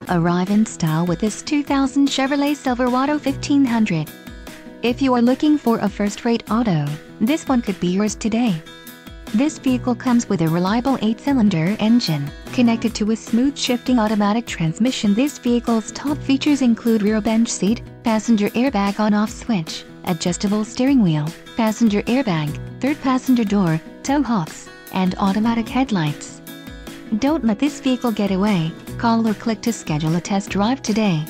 Arrive in style with this 2000 Chevrolet Silverado 1500. If you are looking for a first-rate auto, this one could be yours today. This vehicle comes with a reliable 8-cylinder engine, connected to a smooth shifting automatic transmission. This vehicle's top features include rear bench seat, passenger airbag on-off switch, adjustable steering wheel, passenger airbag, third passenger door, tow hooks, and automatic headlights. Don't let this vehicle get away. Call or click to schedule a test drive today.